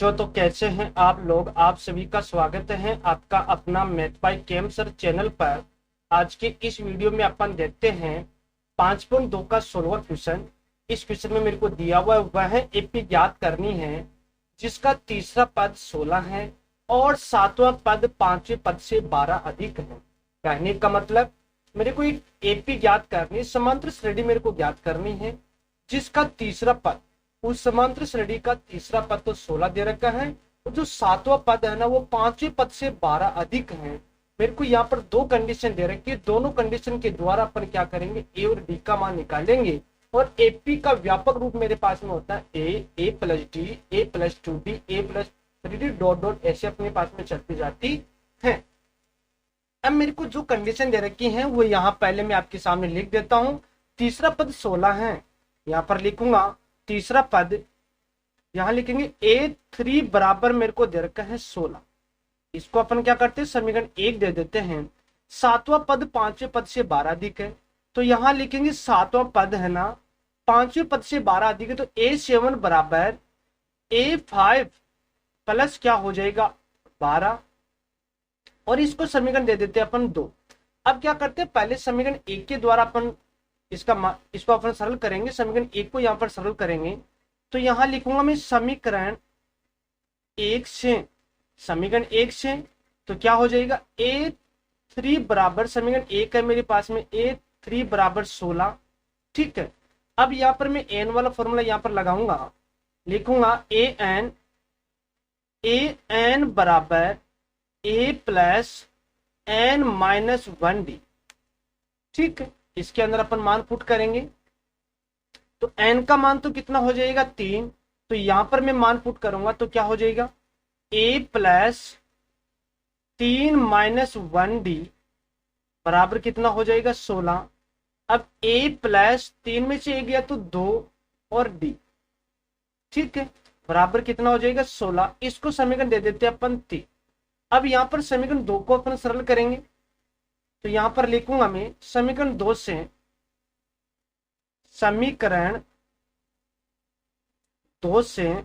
बच्चों, तो कैसे हैं आप लोग। आप सभी का स्वागत है आपका अपना मैथ बाय केम सर चैनल पर। आज के इस वीडियो में अपन देखते हैं 5.2 का 16वां क्वेश्चन। इस क्वेश्चन में मेरे को दिया हुआ वह है एपी ज्ञात करनी है जिसका तीसरा पद 16 है और सातवां पद पांचवें पद से 12 अधिक है। कहने का मतलब मेरे को एक एपी ज्ञात करनी, समांतर श्रेणी मेरे को ज्ञात करनी है जिसका तीसरा पद, उस समांतर श्रेणी का तीसरा पद तो 16 दे रखा है और जो सातवां पद है ना वो पांचवें पद से 12 अधिक है। मेरे को यहाँ पर दो कंडीशन दे रखी है, दोनों कंडीशन के द्वारा अपन क्या करेंगे, ए और डी का मान निकालेंगे। और एपी का व्यापक रूप मेरे पास में होता है ए प्लस डी, ए प्लस 2डी, ए प्लस 3डी, डॉट डॉट ऐसे अपने पास में चलती जाती है। अब मेरे को जो कंडीशन दे रखी है वो यहाँ पहले मैं आपके सामने लिख देता हूँ। तीसरा पद 16 है, यहाँ पर लिखूंगा तीसरा पद, यहां लिखेंगे A3 बराबर मेरे को दे रखा है 16। इसको अपन क्या करते हैं, समीकरण 1 दे देते हैं। सातवां पद पांचवें पद से 12 अधिक है, तो यहां लिखेंगे सातवां पद है ना पांचवें पद से 12 अधिक है, तो A7 बराबर A5 प्लस क्या हो जाएगा 12, और इसको समीकरण दे देते हैं अपन 2। अब क्या करते हैं, पहले समीकरण 1 के द्वारा अपन इसको अपन सरल करेंगे, समीकरण 1 को यहाँ पर सरल करेंगे। तो यहां लिखूंगा मैं समीकरण 1 से, समीकरण 1 से तो क्या हो जाएगा A3 बराबर, समीकरण 1 है मेरे पास में, A3 बराबर 16। ठीक है, अब यहाँ पर मैं एन वाला फॉर्मूला यहाँ पर लगाऊंगा, लिखूंगा ए एन बराबर ए प्लस एन माइनस 1डी। ठीक है, इसके अंदर अपन मान पुट करेंगे तो n का मान तो कितना हो जाएगा 3, तो यहां पर मैं मान पुट करूंगा तो क्या हो जाएगा a प्लस 3 माइनस 1d बराबर कितना हो जाएगा 16। अब a प्लस 3 में से 1 गया तो 2 और d, ठीक है, बराबर कितना हो जाएगा 16। इसको समीकरण दे देते हैं अपन 3। अब यहां पर समीकरण 2 को अपन सरल करेंगे, तो यहां पर लिखूंगा मैं समीकरण 2 से, समीकरण 2 से,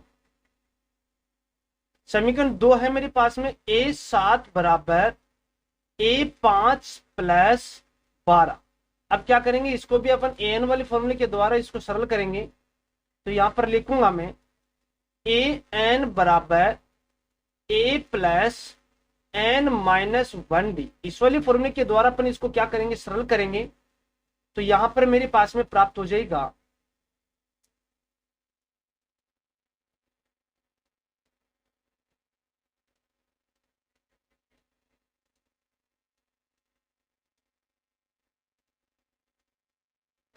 समीकरण 2 है मेरे पास में A7 बराबर A5 प्लस 12। अब क्या करेंगे, इसको भी अपन एन वाले फॉर्मूले के द्वारा इसको सरल करेंगे, तो यहां पर लिखूंगा मैं AN बराबर A प्लस एन माइनस 1डी। इस वाले फॉर्मूले के द्वारा अपन इसको क्या करेंगे, सरल करेंगे, तो यहां पर मेरे पास में प्राप्त हो जाएगा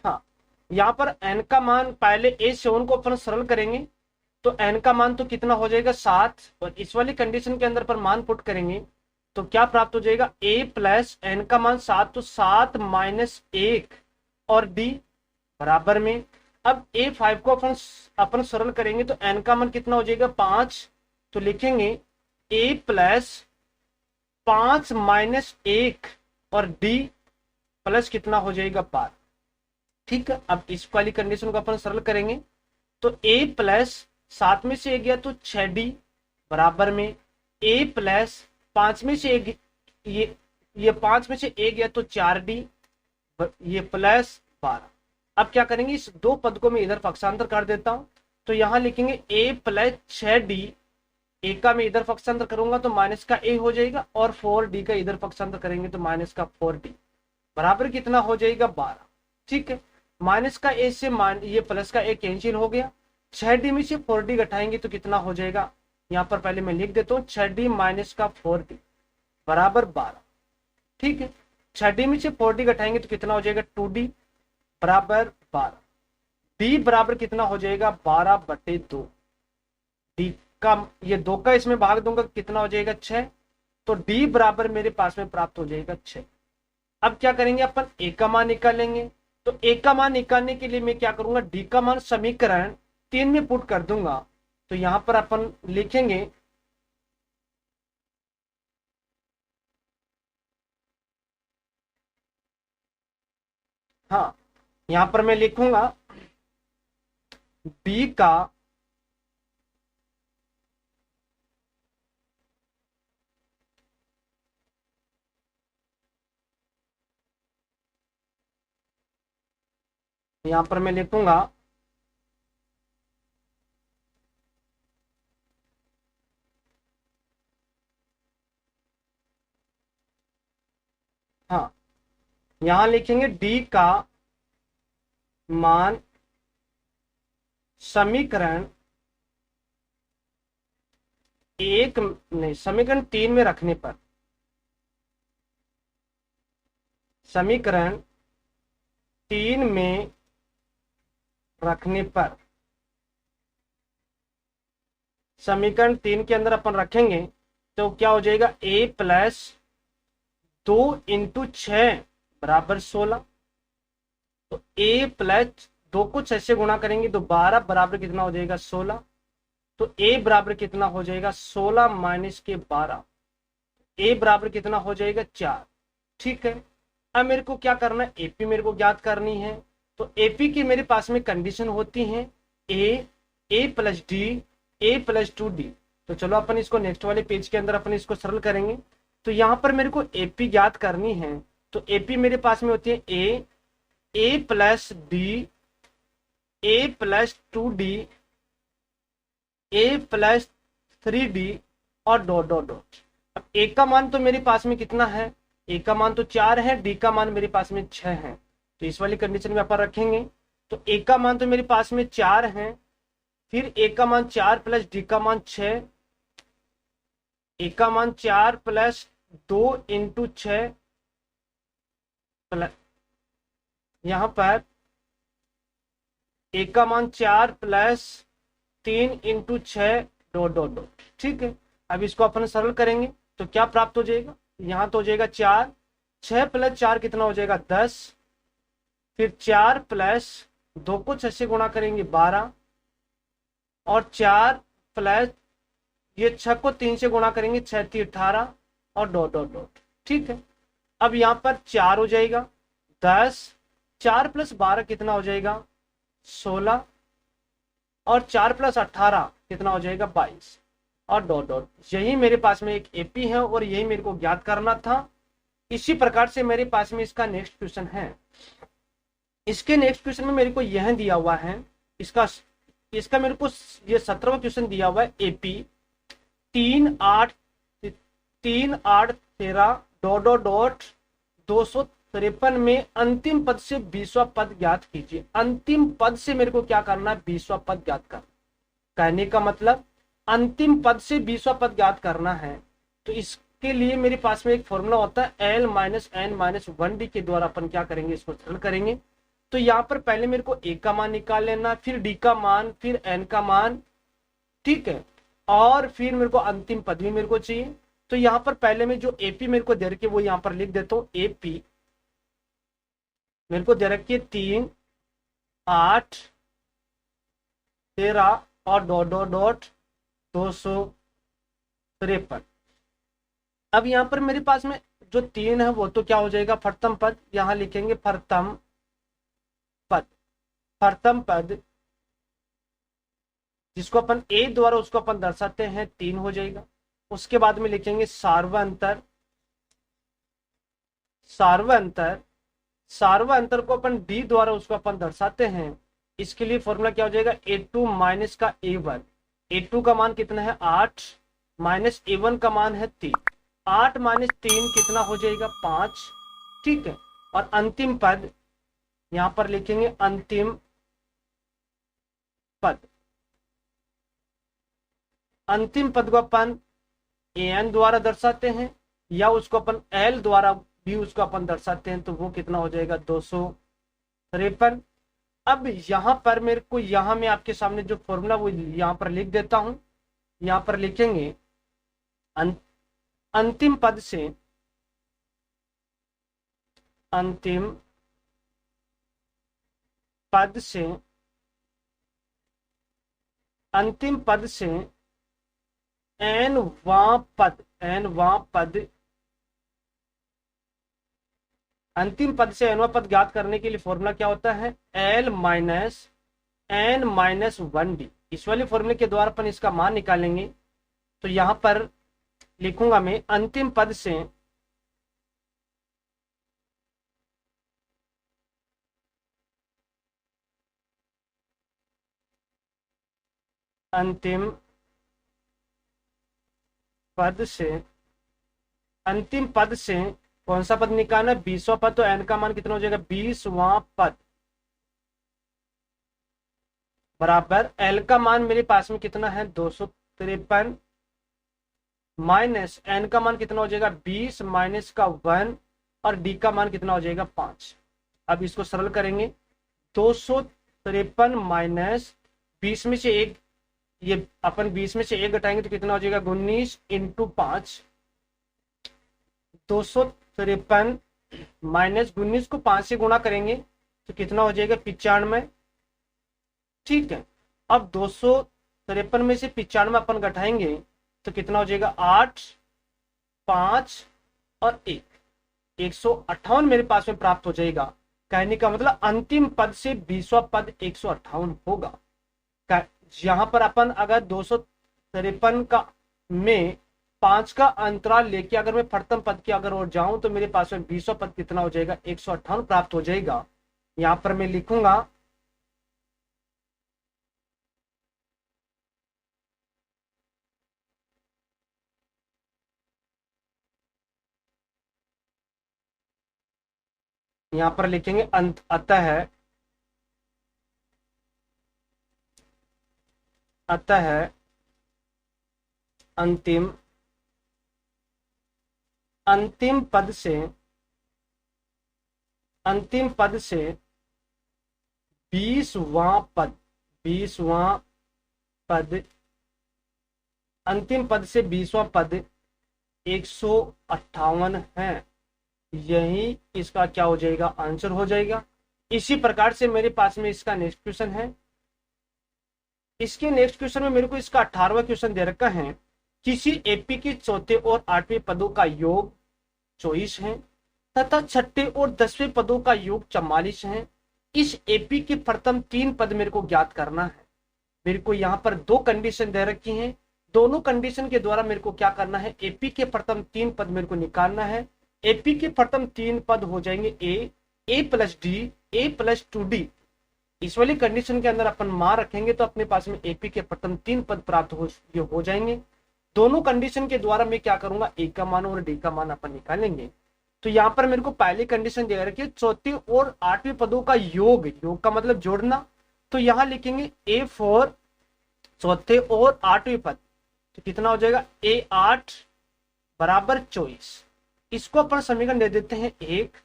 हाँ, यहाँ पर n का मान, पहले A7 को अपन सरल करेंगे तो n का मान तो कितना हो जाएगा 7, और इस वाली कंडीशन के अंदर पर मान पुट करेंगे तो क्या प्राप्त हो जाएगा a प्लस एन का मान 7, तो 7 माइनस 1 और d बराबर में। अब A5 को अपन सरल करेंगे तो n का मान कितना हो जाएगा 5, तो लिखेंगे a प्लस 5 माइनस 1 और d प्लस कितना हो जाएगा 12। ठीक है, अब इस वाली कंडीशन को अपन सरल करेंगे तो a प्लस 7 में से 1 गया तो 6d बराबर में a प्लस 5 में से 1, ये 5 में से 1 गया तो 4d, ये प्लस 12। अब क्या करेंगे, इस दो पद को मैं इधर पक्षांतर कर देता हूं, तो यहां लिखेंगे a प्लस 6d, ए का मैं इधर पक्षांतर करूंगा तो माइनस का a हो जाएगा, और 4d का इधर पक्षांतर करेंगे तो माइनस का 4d बराबर कितना हो जाएगा 12। ठीक है, माइनस का a से ये प्लस का a कैंसिल हो गया, 6d में से 4d घटाएंगे तो कितना हो जाएगा, यहाँ पर पहले मैं लिख देता हूँ 6d माइनस का 4d बराबर 12। ठीक है, 6d में से 4d घटाएंगे तो कितना हो जाएगा 2d बराबर 12। d बराबर कितना हो जाएगा 12/2, d का ये 2 का इसमें भाग दूंगा कितना हो जाएगा 6, तो d बराबर मेरे पास में प्राप्त हो जाएगा 6। अब क्या करेंगे, अपन a का मान निकालेंगे, तो a का मान निकालने के लिए मैं क्या करूंगा, d का मान समीकरण 3 में पुट कर दूंगा, तो यहां पर अपन लिखेंगे हाँ, यहां पर मैं लिखूंगा d का यहां पर मैं लिखूंगा हाँ, यहां लिखेंगे डी का मान समीकरण एक नहीं, समीकरण 3 में रखने पर, समीकरण 3 में रखने पर, समीकरण 3 के अंदर अपन रखेंगे तो क्या हो जाएगा, a प्लस 2 × 6 बराबर 16। तो a प्लस 2 को 6 से गुणा करेंगे तो 12 बराबर कितना हो जाएगा, 16। तो a बराबर कितना हो जाएगा, 16 माइनस के 12, a बराबर कितना हो जाएगा, 4। ठीक है, अब मेरे को क्या करना है, एपी मेरे को ज्ञात करनी है। तो एपी की मेरे पास में कंडीशन होती है ए प्लस डी, ए प्लस 2d। तो चलो अपन इसको नेक्स्ट वाले पेज के अंदर अपन इसको सरल करेंगे। तो यहां पर मेरे को एपी ज्ञात करनी है, तो एपी मेरे पास में होती है ए प्लस डी, ए प्लस 2d, ए प्लस 3d और डॉट डॉट डॉट। अब ए का मान तो मेरे पास में कितना है, ए का मान तो 4 है, डी का मान मेरे पास में 6 है। तो इस वाली कंडीशन में अपन रखेंगे तो ए का मान तो मेरे पास में 4 है, फिर ए का मान 4 प्लस डी का मान 6, ए का मान 4 प्लस 2 × 6 प्लस यहां पर ए का मान 4 प्लस 3 × 6 डॉट डॉट डॉट। ठीक है, अब इसको अपन सरल करेंगे तो क्या प्राप्त हो जाएगा, यहां तो हो जाएगा 4, 6 प्लस 4 कितना हो जाएगा, 10। फिर 4 प्लस 2 को 6 से गुणा करेंगे 12, और 4 प्लस ये 6 को 3 से गुणा करेंगे 6 × 18 और डॉट डॉट डॉट। ठीक है, अब यहां पर 4 हो जाएगा, 10, 4 प्लस 12 कितना हो जाएगा, 16, और 4 प्लस 18 कितना हो जाएगा, 22 और डॉट डॉट। यही मेरे पास में एक एपी है और यही मेरे को ज्ञात करना था। इसी प्रकार से मेरे पास में इसका नेक्स्ट क्वेश्चन है। इसके नेक्स्ट क्वेश्चन में मेरे को यह दिया हुआ है, इसका मेरे को ये 17वां क्वेश्चन दिया हुआ है, एपी 3 8 13 डॉट डॉट डॉट 253 में अंतिम पद से 20वां पद ज्ञात कीजिए। अंतिम पद से मेरे को क्या करना है, 20वां पद ज्ञात करना। कहने का मतलब अंतिम पद से 20वां पद ज्ञात करना है। तो इसके लिए मेरे पास में एक फॉर्मूला होता है L - N - 1D के द्वारा अपन क्या करेंगे, इसको सरल करेंगे। तो यहाँ पर पहले मेरे को ए का मान निकाल लेना, फिर डी का मान, फिर एन का मान। ठीक है, और फिर मेरे को अंतिम पद भी मेरे को चाहिए। तो यहाँ पर पहले में जो एपी मेरे को दे रखी है वो यहाँ पर लिख देता हूँ। एपी मेरे को दे रखी है 3 8 13 और डॉट डॉट डॉट 253। अब यहाँ पर मेरे पास में जो 3 है वो तो क्या हो जाएगा, प्रथम पद। यहाँ लिखेंगे प्रथम पद, प्रथम पद जिसको अपन ए द्वारा उसको अपन दर्शाते हैं 3 हो जाएगा। उसके बाद में लिखेंगे सार्वअंतर, सार्वअंतर, सार्वअंतर को अपन डी द्वारा उसको अपन दर्शाते हैं। इसके लिए फॉर्मूला क्या हो जाएगा, A2 माइनस का A1। A2 का मान कितना है, 8 माइनस A1 का मान है 3। 8 माइनस 3 कितना हो जाएगा, 5। ठीक है, और अंतिम पद यहां पर लिखेंगे अंतिम पद। अंतिम पद को अपन an द्वारा दर्शाते हैं या उसको अपन l द्वारा भी उसको अपन दर्शाते हैं। तो वो कितना हो जाएगा, 253। अब यहां पर मेरे को, यहां में आपके सामने जो फॉर्मूला वो यहां पर लिख देता हूं। यहां पर लिखेंगे अंतिम पद से, अंतिम पद से, अंतिम पद से n वां पद, n वां पद, अंतिम पद से n वां पद ज्ञात करने के लिए फॉर्मूला क्या होता है, L - N - 1D। इस वाले फॉर्मूले के द्वारा अपन इसका मान निकालेंगे। तो यहां पर लिखूंगा मैं अंतिम पद से अंतिम पद से अंतिम पद से कौन सा पद निकालना है? 20वां पद। तो n का मान कितना हो जाएगा? 20वां पद बराबर l का मान मेरे पास में कितना है? 253 माइनस n का मान कितना हो जाएगा? 20 माइनस का 1 और d का मान कितना हो जाएगा? 5। अब इसको सरल करेंगे। 253 माइनस 20 में से एक, ये अपन 20 में से एक घटाएंगे तो कितना हो जाएगा? 19 इंटू 5। 253 माइनस 19 को 5 से गुणा करेंगे तो कितना हो जाएगा? 95। ठीक है। अब 253 में से 95 अपन घटाएंगे तो कितना हो जाएगा? 8, 5 और 1, 158 मेरे पास में प्राप्त हो जाएगा। कहने का मतलब अंतिम पद से 20वां पद 158 होगा। यहां पर अपन अगर 253 का में 5 का अंतराल लेके अगर मैं प्रथम पद की अगर और जाऊं तो मेरे पास में 20वां पद कितना हो जाएगा? 158 प्राप्त हो जाएगा। यहां पर मैं लिखूंगा यहां पर लिखेंगे अतः अंतिम अंतिम पद से अंतिम पद से 20वां पद 20वां पद अंतिम पद से 20वां पद 158 है। यही इसका क्या हो जाएगा? आंसर हो जाएगा। इसी प्रकार से मेरे पास में इसका नेक्स्ट क्वेश्चन है। इसके नेक्स्ट क्वेश्चन में मेरे को इसका 18वां क्वेश्चन दे रखा है। किसी एपी के चौथे और 8वें पदों का योग 24 है तथा छठे और 10वें पदों का योग 44 है। इस एपी के प्रथम 3 पद मेरे को ज्ञात करना है। मेरे को यहाँ पर 2 कंडीशन दे रखी हैं। दोनों कंडीशन के द्वारा मेरे को क्या करना है? एपी के प्रथम 3 पद मेरे को निकालना है। एपी के प्रथम 3 पद हो जाएंगे ए प्लस डी, ए प्लस 2d। इस वाली कंडीशन के अंदर अपन मान रखेंगे तो अपने पास में एपी के प्रथम 3 पद प्राप्त हो जाएंगे। दोनों कंडीशन के द्वारा मैं क्या करूंगा? ए का मान और डी का मान अपन निकालेंगे। तो यहाँ पर मेरे को पहली कंडीशन दे रखी है चौथे और 8वें पदों का योग का मतलब जोड़ना। तो यहाँ लिखेंगे ए फॉर चौथे और 8वें पद, तो कितना हो जाएगा? A8 बराबर 24। इसको अपन समीकरण दे देते हैं 1।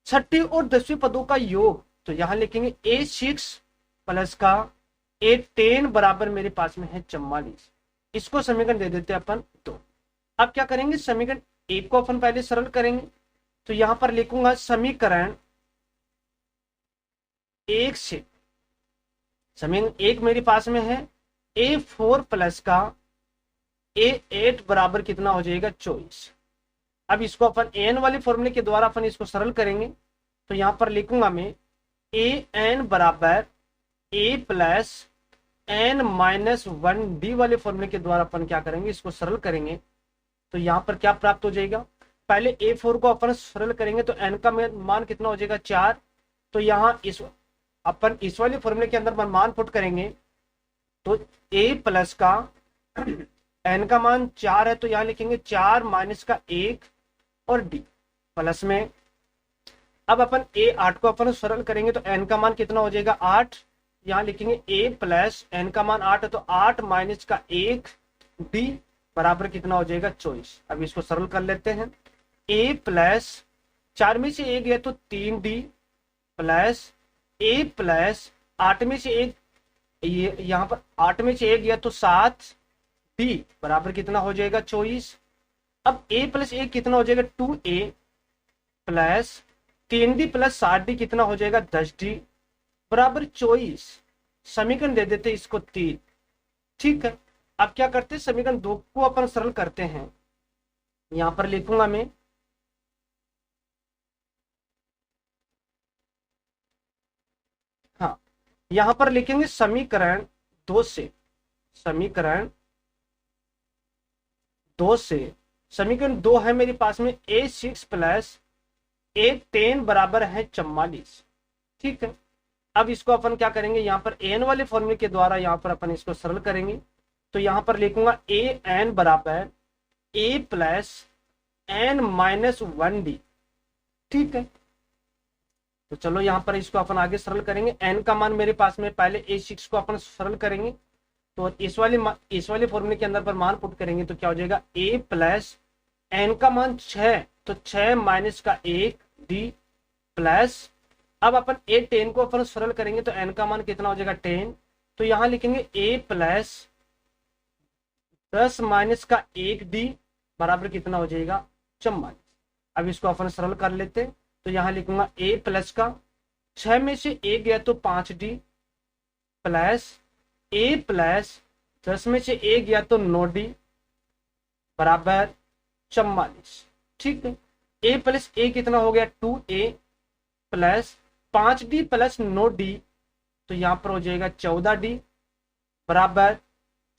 छठे और 10वें पदों का योग, तो यहां लिखेंगे A6 प्लस का A10 बराबर मेरे पास में है 44। इसको समीकरण दे देते हैं अपन 2। अब क्या करेंगे? समीकरण 1 को अपन पहले सरल करेंगे। तो यहां पर लिखूंगा समीकरण 1 से समीकरण 1 मेरे पास में है A4 प्लस का A8 बराबर कितना हो जाएगा? 24। अब इसको अपन एन वाले फॉर्मूले के द्वारा अपन इसको सरल करेंगे। तो यहां पर लिखूंगा मैं an बराबर a plus n minus 1d वाले फॉर्मूले के द्वारा अपन क्या करेंगे? इसको सरल करेंगे। तो यहां पर क्या प्राप्त हो जाएगा? पहले A4 को अपन सरल करेंगे तो n का मान कितना हो जाएगा? 4। तो यहाँ अपन इस वाले फॉर्मूले के अंदर मान पुट करेंगे तो a प्लस का n का मान 4 है, तो यहाँ लिखेंगे 4 माइनस का 1 और d प्लस में। अब अपन A8 को अपन सरल करेंगे तो n का मान कितना हो जाएगा? 8। यहाँ लिखेंगे a प्लस n का मान 8 है, तो 8 माइनस का 1 d बराबर कितना हो जाएगा? 24। अब इसको सरल कर लेते हैं। a प्लस 4 में से 1 गया तो 3d प्लस a प्लस 8 में से 1, ये यहाँ पर 8 में से 1 गया तो 7d बराबर कितना हो जाएगा? 24। अब a प्लस 1 कितना हो जाएगा? 2a plus 3d plus 7d कितना हो जाएगा? 10d बराबर 24। समीकरण दे देते इसको 3। ठीक है। अब क्या करते हैं? समीकरण 2 को अपन सरल करते हैं। यहां पर लिखूंगा मैं हाँ, यहां पर लिखेंगे समीकरण 2 से समीकरण 2 है मेरे पास में A6 प्लस A10 बराबर है 44। ठीक है। अब इसको अपन क्या करेंगे, यहाँ पर एन वाले फॉर्मूले के द्वारा यहाँ पर अपन इसको सरल करेंगे। तो यहाँ पर लिखूंगा ए एन बराबर ए प्लस एन माइनस 1d। ठीक है, तो चलो यहाँ पर इसको अपन आगे सरल करेंगे। एन का मान मेरे पास में, पहले A6 को अपन सरल करेंगे। तो इस वाले फॉर्मूले के अंदर पर मान पुट करेंगे तो क्या हो जाएगा, ए प्लस एन का मान 6, तो 6 माइनस का 1 डी प्लस, अब अपन A10 को अपन सरल करेंगे तो एन का मान कितना हो जाएगा 10। तो यहाँ लिखेंगे ए प्लस 10 माइनस का 1 डी बराबर कितना हो जाएगा 44। अब इसको अपन सरल कर लेते, तो यहाँ लिखूंगा ए प्लस का 6 में से 1 गया तो 5d प्लस ए प्लस 10 में से 1 गया तो 9d बराबर 44। ठीक है, ए प्लस ए कितना हो गया 2a plus 5d plus 9d, तो यहाँ पर हो जाएगा 14d बराबर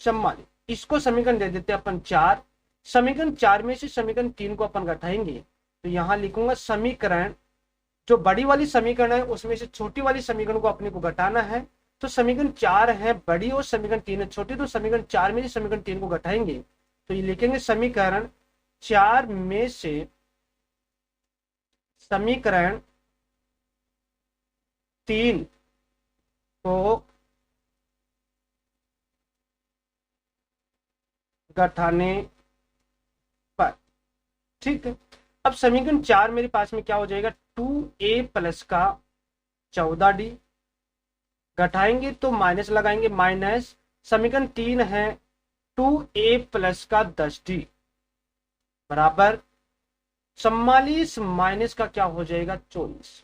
44। इसको समीकरण दे देते हैं अपन 4। समीकरण 4 में से समीकरण 3 को अपन घटाएंगे, तो यहाँ लिखूंगा समीकरण, जो बड़ी वाली समीकरण है उसमें से छोटी वाली समीकरण को अपने को घटाना है। तो समीकरण 4 है बड़ी और समीकरण 3 है छोटी, तो समीकरण 4 में से समीकरण 3 को घटाएंगे तो ये लिखेंगे समीकरण 4 में से समीकरण 3 को घटाने पर। ठीक है, अब समीकरण 4 मेरे पास में क्या हो जाएगा 2a प्लस का 14d, घटाएंगे तो माइनस लगाएंगे, माइनस समीकरण 3 है 2a प्लस का 10d बराबर 44 माइनस का क्या हो जाएगा 24।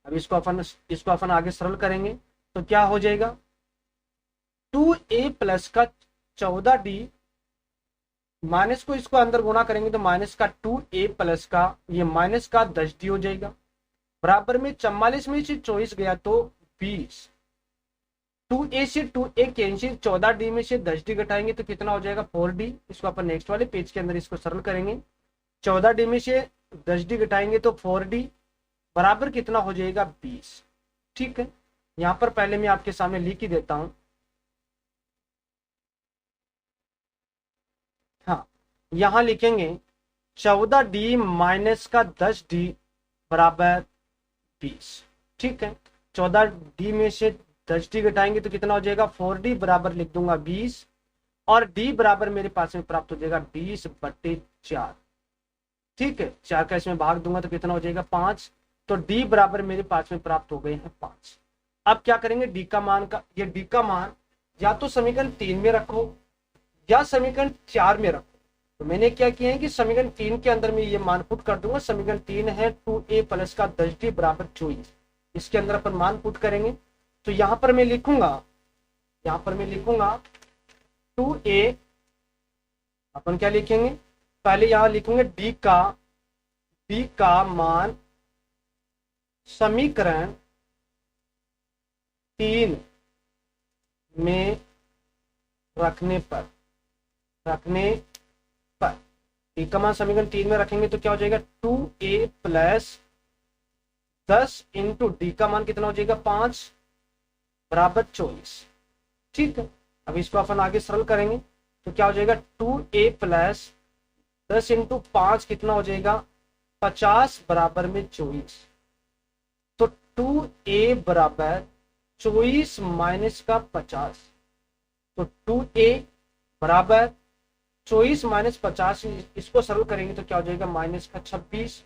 अब इसको अपन आगे सरल करेंगे तो क्या हो जाएगा 2a प्लस का 14d माइनस को इसको अंदर गुणा करेंगे तो माइनस का 2a प्लस का ये माइनस का 10d हो जाएगा बराबर में 44 में से 24 गया तो 20, 2a से 2a कैंसिल, 14d में से 10d घटाएंगे तो कितना हो जाएगा 4d। इसको अपन नेक्स्ट वाले पेज के अंदर इसको सरल करेंगे, 14d में से 10d घटाएंगे तो 4d बराबर कितना हो जाएगा 20। ठीक है, यहाँ पर पहले मैं आपके सामने लिख ही देता हूं। हाँ, यहाँ लिखेंगे 14d माइनस का 10d बराबर 20। ठीक है, 14d में से 10d घटाएंगे तो कितना हो जाएगा 4d बराबर लिख दूंगा 20, और d बराबर मेरे पास में प्राप्त हो जाएगा 20/4। ठीक है, 4 का इसमें भाग दूंगा तो कितना हो जाएगा 5, तो d बराबर मेरे पास में प्राप्त हो गए हैं 5। अब क्या करेंगे d का मान या तो समीकरण 3 में रखो या समीकरण 4 में रखो। तो मैंने क्या किया है कि समीकरण 3 के अंदर में ये मान पुट कर दूंगा। समीकरण 3 है 2a प्लस का 10d बराबर 24, इसके अंदर अपन मान पुट करेंगे तो यहाँ पर मैं लिखूंगा 2a, अपन क्या लिखेंगे पहले यहाँ लिखूंगे d का मान समीकरण 3 में रखने पर d का मान समीकरण 3 में रखेंगे तो क्या हो जाएगा 2a प्लस 10 इंटू d का मान कितना हो जाएगा 5 बराबर 24। ठीक है, अब इसको अपन आगे सरल करेंगे तो क्या हो जाएगा 2a प्लस 10 इंटू 5 कितना हो जाएगा 50 बराबर में 24। तो 2a बराबर 24 माइनस का 50, तो 2a बराबर 24 माइनस 50, इसको सरल करेंगे तो क्या हो जाएगा माइनस का 26।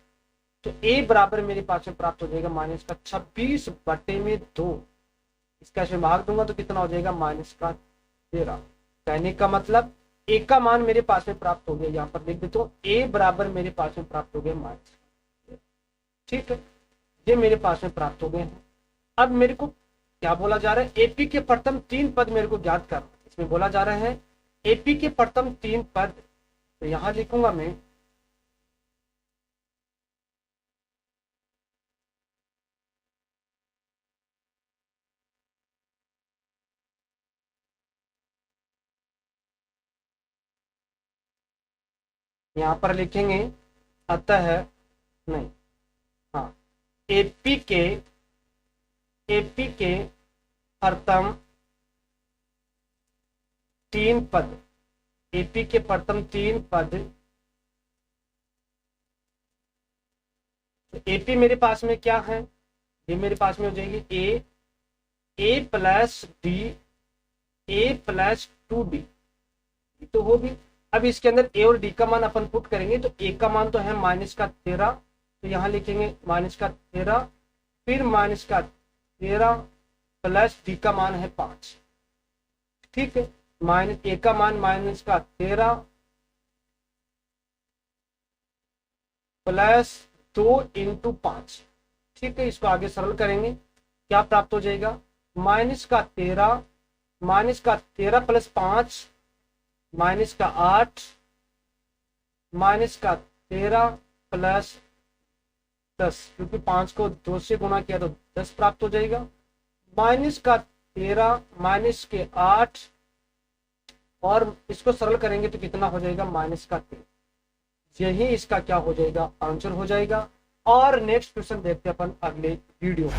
तो a बराबर मेरे पास में प्राप्त हो जाएगा माइनस का 26/2, इसका इसमें भाग दूंगा तो कितना हो जाएगा माइनस का 13। कहने का मतलब a का मान मेरे पास में प्राप्त हो गया, यहाँ पर लिख देता हूँ a बराबर मेरे पास में प्राप्त हो गया माइनस। ठीक है, ये मेरे पास में प्राप्त हो गए हैं। अब मेरे को क्या बोला जा रहा है एपी के प्रथम 3 पद मेरे को ज्ञात करना। इसमें बोला जा रहा है एपी के प्रथम 3 पद, तो यहां लिखूंगा मैं यहां पर लिखेंगे अतः नहीं, हाँ, एपी के एपी के प्रथम 3 पद, एपी के प्रथम 3 पद, तो एपी मेरे पास में क्या है, ये मेरे पास में हो जाएगी ए प्लस डी, ए प्लस 2d, तो होगी। अब इसके अंदर ए और डी का मान अपन पुट करेंगे, तो ए का मान तो है -13, तो यहां लिखेंगे -13, फिर -13 प्लस डी का मान है 5, ठीक है। ए का मान -13 प्लस 2 × 5, ठीक है। इसको आगे सरल करेंगे, क्या प्राप्त हो जाएगा, -13 प्लस 5 -8 -13 प्लस 10, क्योंकि 5 को 2 से गुणा किया तो 10 प्राप्त हो जाएगा, -13 -8, और इसको सरल करेंगे तो कितना हो जाएगा, -13। यही इसका क्या हो जाएगा, आंसर हो जाएगा। और नेक्स्ट क्वेश्चन देखते हैं अपन अगले वीडियो में।